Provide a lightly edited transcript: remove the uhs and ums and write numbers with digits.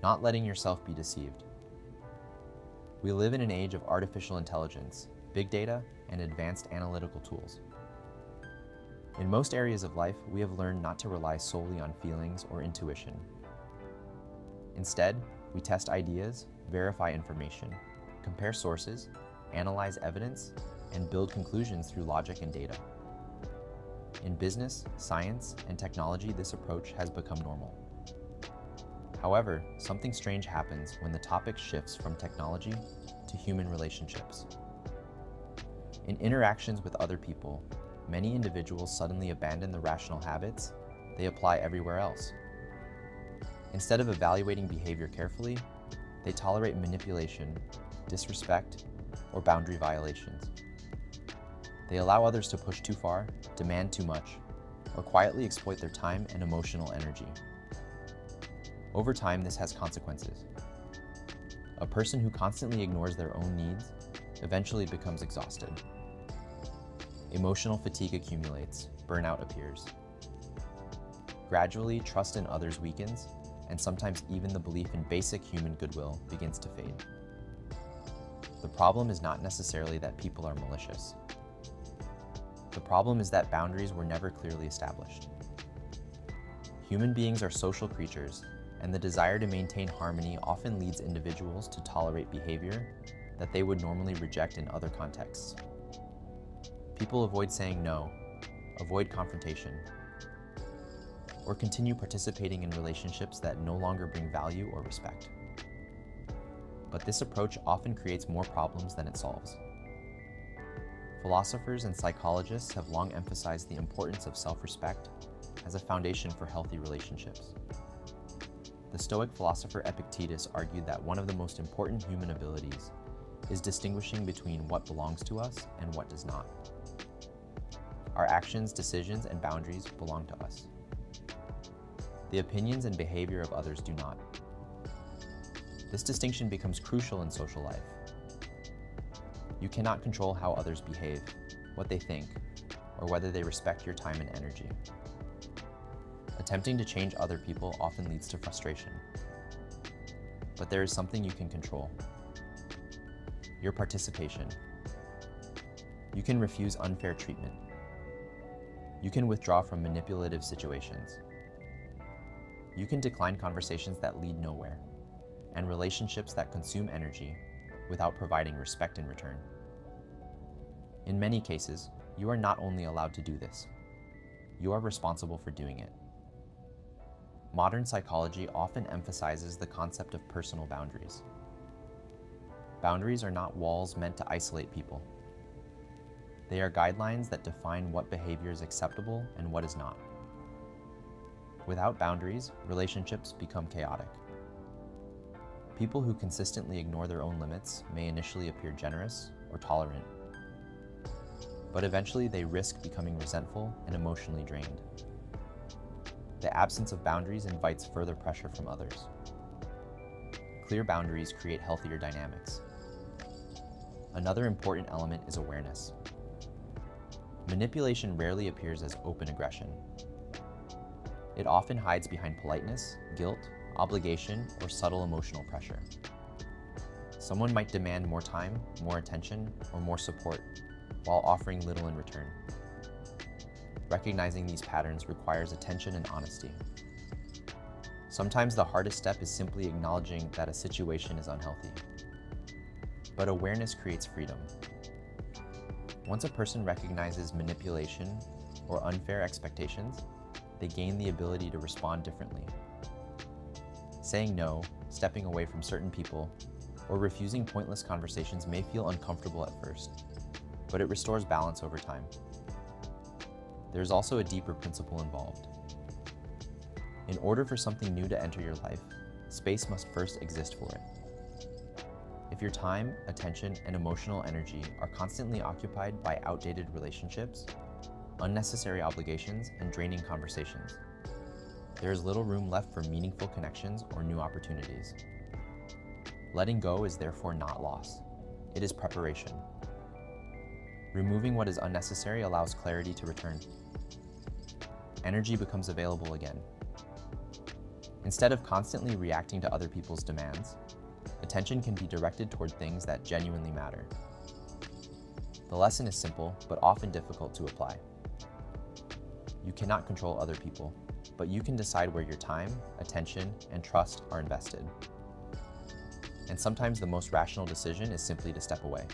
not letting yourself be deceived. We live in an age of artificial intelligence, big data, and advanced analytical tools. In most areas of life, we have learned not to rely solely on feelings or intuition. Instead, we test ideas, verify information, compare sources, analyze evidence, and build conclusions through logic and data. In business, science, and technology, this approach has become normal. However, something strange happens when the topic shifts from technology to human relationships. In interactions with other people, many individuals suddenly abandon the rational habits they apply everywhere else. Instead of evaluating behavior carefully, they tolerate manipulation, disrespect, or boundary violations. They allow others to push too far, demand too much, or quietly exploit their time and emotional energy. Over time, this has consequences. A person who constantly ignores their own needs eventually becomes exhausted. Emotional fatigue accumulates, burnout appears. Gradually, trust in others weakens, and sometimes even the belief in basic human goodwill begins to fade. The problem is not necessarily that people are malicious. The problem is that boundaries were never clearly established. Human beings are social creatures, and the desire to maintain harmony often leads individuals to tolerate behavior that they would normally reject in other contexts. People avoid saying no, avoid confrontation, or continue participating in relationships that no longer bring value or respect. But this approach often creates more problems than it solves. Philosophers and psychologists have long emphasized the importance of self-respect as a foundation for healthy relationships. The Stoic philosopher Epictetus argued that one of the most important human abilities is distinguishing between what belongs to us and what does not. Our actions, decisions, and boundaries belong to us. The opinions and behavior of others do not. This distinction becomes crucial in social life. You cannot control how others behave, what they think, or whether they respect your time and energy. Attempting to change other people often leads to frustration. But there is something you can control: your participation. You can refuse unfair treatment. You can withdraw from manipulative situations. You can decline conversations that lead nowhere, and relationships that consume energy without providing respect in return. In many cases, you are not only allowed to do this, you are responsible for doing it. Modern psychology often emphasizes the concept of personal boundaries. Boundaries are not walls meant to isolate people. They are guidelines that define what behavior is acceptable and what is not. Without boundaries, relationships become chaotic. People who consistently ignore their own limits may initially appear generous or tolerant, but eventually they risk becoming resentful and emotionally drained. The absence of boundaries invites further pressure from others. Clear boundaries create healthier dynamics. Another important element is awareness. Manipulation rarely appears as open aggression. It often hides behind politeness, guilt, obligation, or subtle emotional pressure. Someone might demand more time, more attention, or more support, while offering little in return. Recognizing these patterns requires attention and honesty. Sometimes the hardest step is simply acknowledging that a situation is unhealthy. But awareness creates freedom. Once a person recognizes manipulation or unfair expectations, they gain the ability to respond differently. Saying no, stepping away from certain people, or refusing pointless conversations may feel uncomfortable at first, but it restores balance over time. There's also a deeper principle involved. In order for something new to enter your life, space must first exist for it. If your time, attention, and emotional energy are constantly occupied by outdated relationships, unnecessary obligations, and draining conversations, there is little room left for meaningful connections or new opportunities. Letting go is therefore not loss. It is preparation. Removing what is unnecessary allows clarity to return. Energy becomes available again. Instead of constantly reacting to other people's demands, attention can be directed toward things that genuinely matter. The lesson is simple, but often difficult to apply. You cannot control other people, but you can decide where your time, attention, and trust are invested. And sometimes the most rational decision is simply to step away.